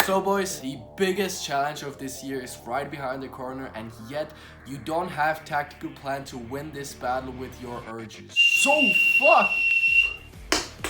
So boys, the biggest challenge of this year is right behind the corner, and yet you don't have tactical plan to win this battle with your urges. So fuck!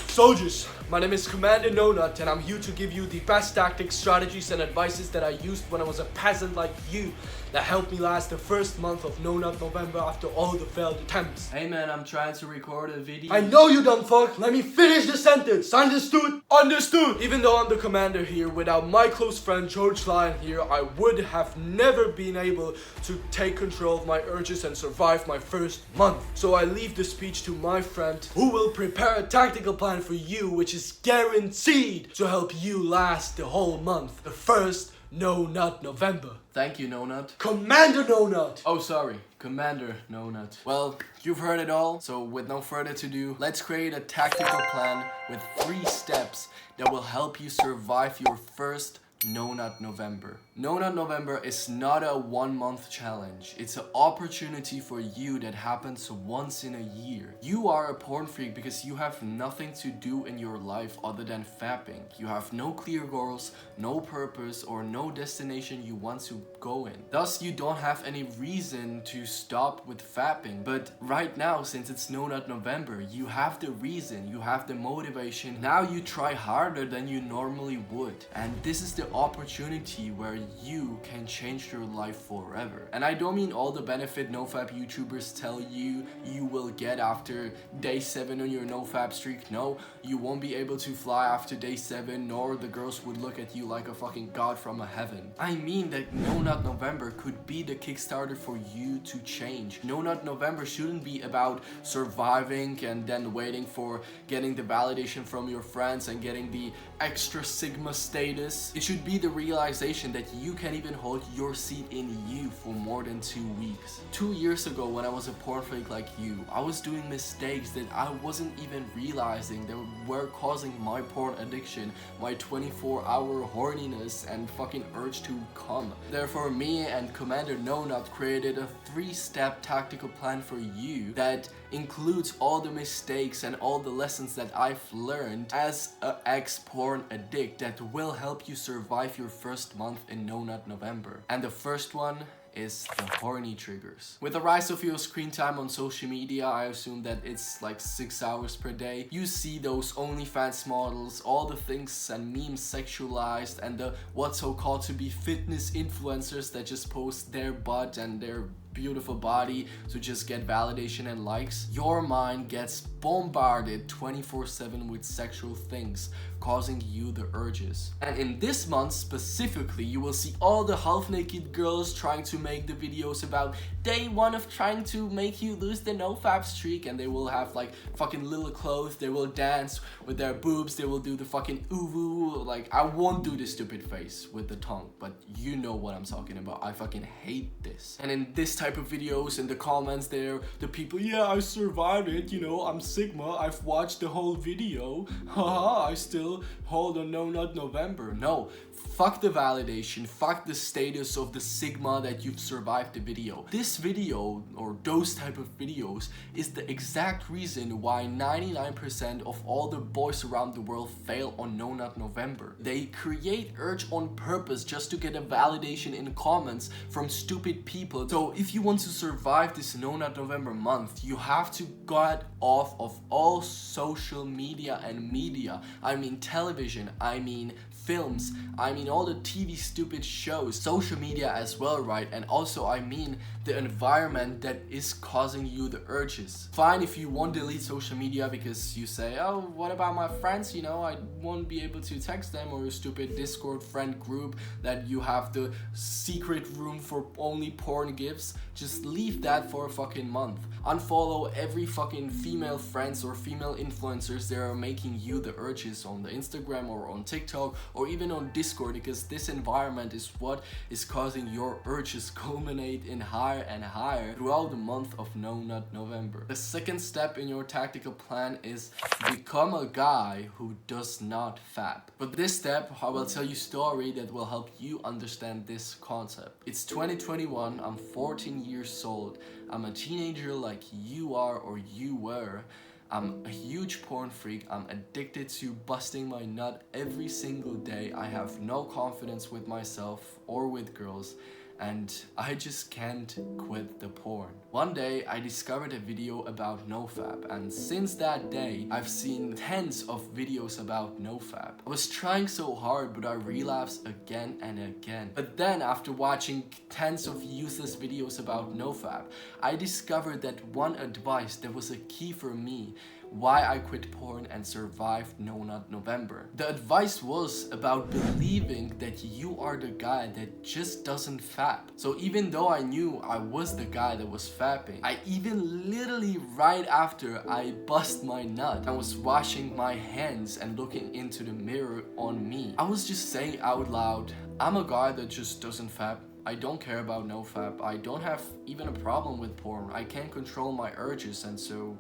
Soldiers, my name is Commander No Nut, and I'm here to give you the best tactics, strategies and advices that I used when I was a peasant like you that helped me last the first month of No Nut November after all the failed attempts. Hey man, I'm trying to record a video. I know you dumb fuck! Let me finish the sentence! Understood? Understood! Even though I'm the commander here, without my close friend George Lyon here, I would have never been able to take control of my urges and survive my first month. So I leave the speech to my friend, who will prepare a tactical plan for you, which is guaranteed to help you last the whole month. The first No Nut November. Thank you, No Nut. Commander No Nut! Oh, sorry. Commander No Nut. Well, you've heard it all, so with no further ado, let's create a tactical plan with 3 steps that will help you survive your first No Nut November. No Nut November is not a 1-month challenge. It's an opportunity for you that happens once in a year. You are a porn freak because you have nothing to do in your life other than fapping. You have no clear goals, no purpose, or no destination you want to go in. Thus, you don't have any reason to stop with fapping. But right now, since it's No Nut November, you have the reason, you have the motivation. Now you try harder than you normally would. And this is the opportunity where you can change your life forever. And I don't mean all the benefit nofap YouTubers tell you you will get after day 7 on your nofap streak. No, you won't be able to fly after day 7, nor the girls would look at you like a fucking god from a heaven. I mean that No Nut November could be the Kickstarter for you to change. No Nut November shouldn't be about surviving and then waiting for getting the validation from your friends and getting the extra sigma status. It should be the realization that you can't even hold your seat in you for more than 2 weeks. 2 years ago, when I was a porn freak like you, I was doing mistakes that I wasn't even realizing that were causing my porn addiction, my 24-hour horniness and fucking urge to come. Therefore, me and Commander No Nut created a 3-step tactical plan for you that includes all the mistakes and all the lessons that I've learned as an ex-porn addict that will help you survive your first month in No Nut November. And the first one is the Horny Triggers. With the rise of your screen time on social media, I assume that it's like 6 hours per day. You see those OnlyFans models, all the things and memes sexualized, and the what's so called to be fitness influencers that just post their butt and their beautiful body to just get validation and likes. Your mind gets bombarded 24/7 with sexual things, causing you the urges. And in this month specifically, you will see all the half-naked girls trying to make the videos about day 1 of trying to make you lose the nofap streak, and they will have like fucking little clothes, they will dance with their boobs, they will do the fucking uwu. Like, I won't do the stupid face with the tongue, but you know what I'm talking about. I fucking hate this. And in this type of videos, in the comments there, the people, yeah, I survived it, you know, I'm Sigma, I've watched the whole video, haha, I still hold on No Nut November. No, fuck the validation, fuck the status of the Sigma that you've survived the video. This video, or those type of videos, is the exact reason why 99% of all the boys around the world fail on No Nut November. They create urge on purpose just to get a validation in comments from stupid people. So if you want to survive this No Nut November month, you have to get off of all social media and media. I mean television, I mean films, I mean all the TV stupid shows, social media as well, right? And also I mean the environment that is causing you the urges. Fine if you won't delete social media because you say, oh, what about my friends, you know, I won't be able to text them, or a stupid Discord friend group that you have the secret room for only porn gifts. Just leave that for a fucking month. Unfollow every fucking female friends or female influencers that are making you the urges on the Instagram or on TikTok or even on Discord, because this environment is what is causing your urges culminate in higher and higher throughout the month of No Nut November. The second step in your tactical plan is become a guy who does not fap. But this step, I will tell you a story that will help you understand this concept. It's 2021, I'm 14 years old, I'm a teenager like you are or you were. I'm a huge porn freak. I'm addicted to busting my nut every single day. I have no confidence with myself or with girls, and I just can't quit the porn. One day I discovered a video about nofap, and since that day I've seen tens of videos about nofap. I was trying so hard, but I relapsed again and again. But then after watching tens of useless videos about nofap, I discovered that one advice that was a key for me why I quit porn and survived No Nut November. The advice was about believing that you are the guy that just doesn't fap. So even though I knew I was the guy that was fapping, I even literally right after I bust my nut, I was washing my hands and looking into the mirror on me, I was just saying out loud, I'm a guy that just doesn't fap. I don't care about nofap. I don't have even a problem with porn. I can't control my urges, and so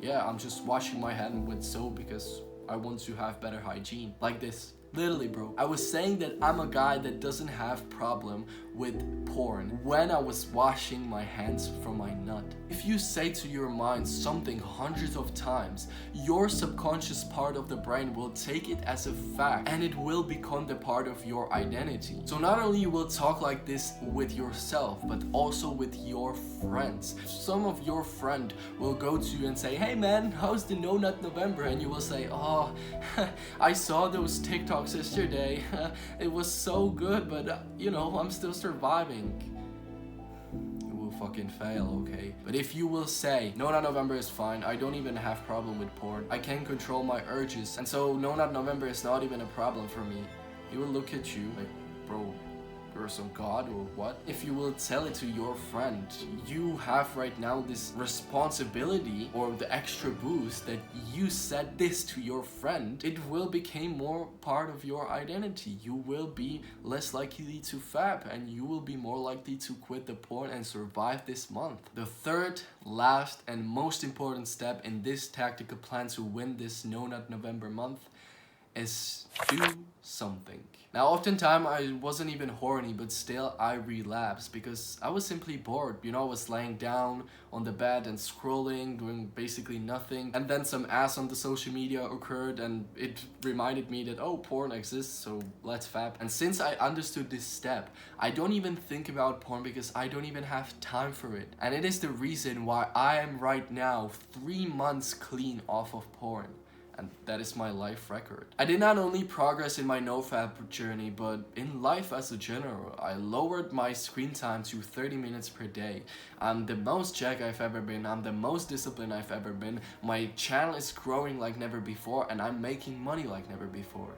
yeah, I'm just washing my hand with soap because I want to have better hygiene. Like this. Literally, bro. I was saying that I'm a guy that doesn't have problem with porn when I was washing my hands from my nut. If you say to your mind something hundreds of times, your subconscious part of the brain will take it as a fact and it will become the part of your identity. So not only you will talk like this with yourself, but also with your friends. Some of your friend will go to you and say, hey man, how's the No Nut November? And you will say, oh, I saw those TikToks yesterday. It was so good, but you know, I'm still surviving. You will fucking fail, okay? But if you will say, No Nut November is fine, I don't even have problem with porn, I can control my urges, and so No Nut November is not even a problem for me, he will look at you like, bro, you're some god or what? If you will tell it to your friend, you have right now this responsibility or the extra boost that you said this to your friend, it will become more part of your identity. You will be less likely to fap and you will be more likely to quit the porn and survive this month. The third, last and most important step in this tactical plan to win this No Nut November month is do something. Now oftentimes I wasn't even horny, but still I relapsed because I was simply bored. You know, I was laying down on the bed and scrolling, doing basically nothing, and then some ass on the social media occurred and it reminded me that, oh, porn exists, so let's fap. And since I understood this step, I don't even think about porn because I don't even have time for it. And it is the reason why I am right now 3 months clean off of porn. And that is my life record. I did not only progress in my nofap journey, but in life as a general. I lowered my screen time to 30 minutes per day. I'm the most jack I've ever been. I'm the most disciplined I've ever been. My channel is growing like never before, and I'm making money like never before.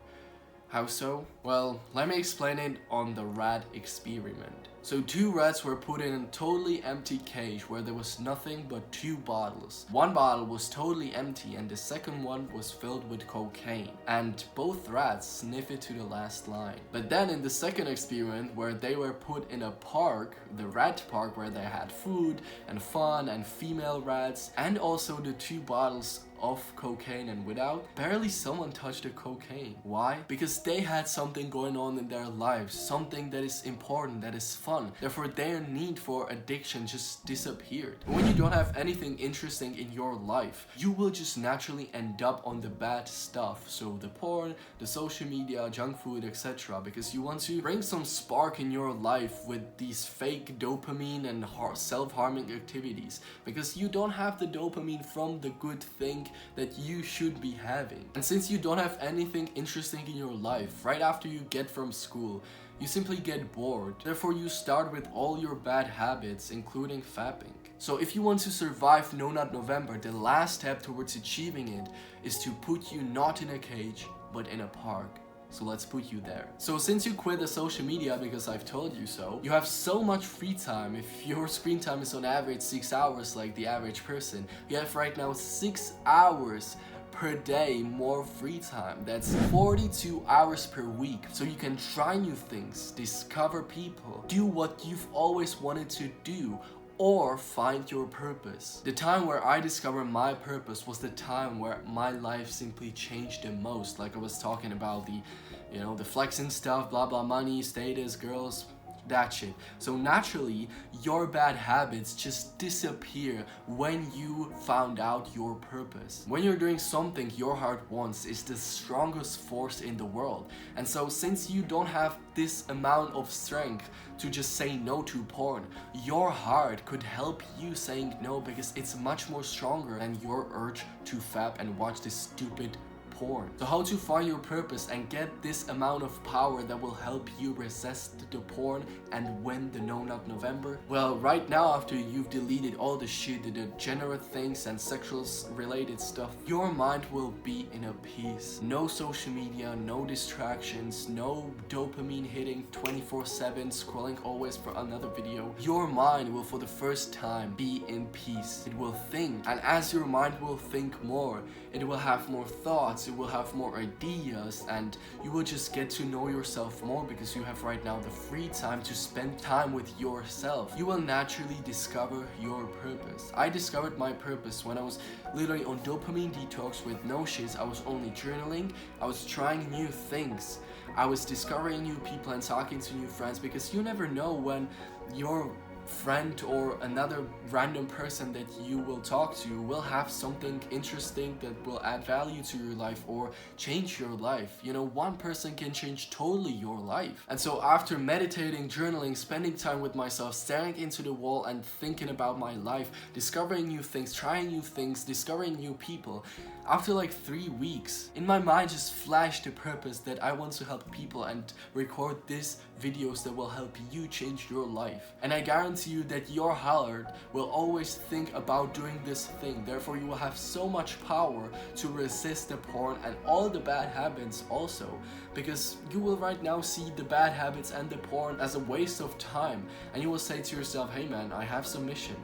How so? Well, let me explain it on the rat experiment. So 2 rats were put in a totally empty cage where there was nothing but 2 bottles. One bottle was totally empty and the second one was filled with cocaine. And both rats sniffed it to the last line. But then in the second experiment where they were put in a park, the rat park where they had food and fun and female rats and also the 2 bottles of cocaine and without, barely someone touched the cocaine. Why? Because they had something going on in their lives, something that is important, that is fun. Therefore, their need for addiction just disappeared. When you don't have anything interesting in your life, you will just naturally end up on the bad stuff. So the porn, the social media, junk food, etc. Because you want to bring some spark in your life with these fake dopamine and self-harming activities. Because you don't have the dopamine from the good thing that you should be having. And since you don't have anything interesting in your life, right after you get from school, you simply get bored. Therefore, you start with all your bad habits, including fapping. So if you want to survive No Nut November, the last step towards achieving it is to put you not in a cage, but in a park. So let's put you there. So since you quit the social media because I've told you so, you have so much free time. If your screen time is on average 6 hours like the average person, you have right now 6 hours per day more free time. That's 42 hours per week. So you can try new things, discover people, do what you've always wanted to do, or find your purpose. The time where I discovered my purpose was the time where my life simply changed the most. Like I was talking about the flexing stuff, blah blah, money, status, girls, that shit. So naturally, your bad habits just disappear when you found out your purpose. When you're doing something your heart wants, is the strongest force in the world. And so since you don't have this amount of strength to just say no to porn, your heart could help you saying no, because it's much more stronger than your urge to fap and watch this stupid porn. So how to find your purpose and get this amount of power that will help you resist the porn and win the No Nut November? Well, right now, after you've deleted all the shit, the degenerate things and sexual related stuff, your mind will be in a peace. No social media, no distractions, no dopamine hitting 24/7, scrolling always for another video. Your mind will for the first time be in peace. It will think, and as your mind will think more, it will have more thoughts, it will have more ideas, and you will just get to know yourself more because you have right now the free time to spend time with yourself. You will naturally discover your purpose. I discovered my purpose when I was literally on dopamine detox with no shits. I was only journaling, I was trying new things, I was discovering new people and talking to new friends, because you never know when your friend or another random person that you will talk to will have something interesting that will add value to your life or change your life. You know, one person can change totally your life. And so after meditating, journaling, spending time with myself, staring into the wall and thinking about my life, discovering new things, trying new things, discovering new people, after like 3 weeks, in my mind just flashed the purpose that I want to help people and record these videos that will help you change your life. And I guarantee you that your heart will always think about doing this thing. Therefore, you will have so much power to resist the porn and all the bad habits also, because you will right now see the bad habits and the porn as a waste of time, and you will say to yourself, hey man, I have some mission.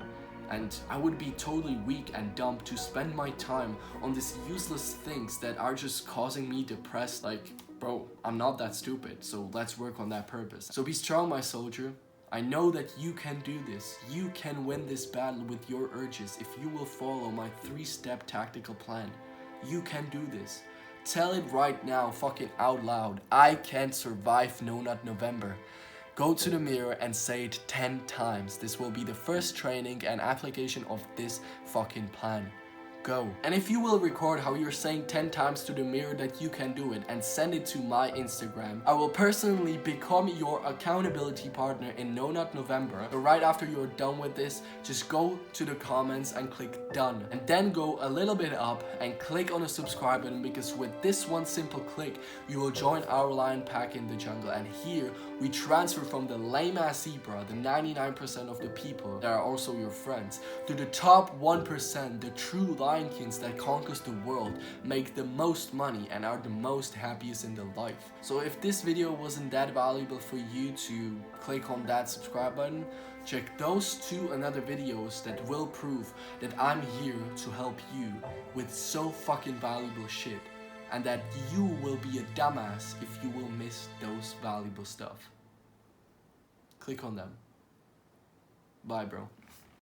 And I would be totally weak and dumb to spend my time on these useless things that are just causing me depressed. Like, bro, I'm not that stupid, so let's work on that purpose. So be strong, my soldier. I know that you can do this. You can win this battle with your urges if you will follow my 3-step tactical plan. You can do this. Tell it right now, fucking out loud. I can survive No Nut November. Go to the mirror and say it 10 times. This will be the first training and application of this fucking plan. Go. And if you will record how you're saying 10 times to the mirror that you can do it and send it to my Instagram, I will personally become your accountability partner in No Nut November. So right after you're done with this, just go to the comments and click done. And then go a little bit up and click on the subscribe button, because with this one simple click, you will join our lion pack in the jungle. And here we transfer from the lame ass zebra, the 99% of the people that are also your friends, to the top 1%, the true lion kings that conquers the world, make the most money and are the most happiest in their life. So if this video wasn't that valuable for you to click on that subscribe button, check those 2 another videos that will prove that I'm here to help you with so fucking valuable shit, and that you will be a dumbass if you will miss those valuable stuff. Click on them. Bye, bro.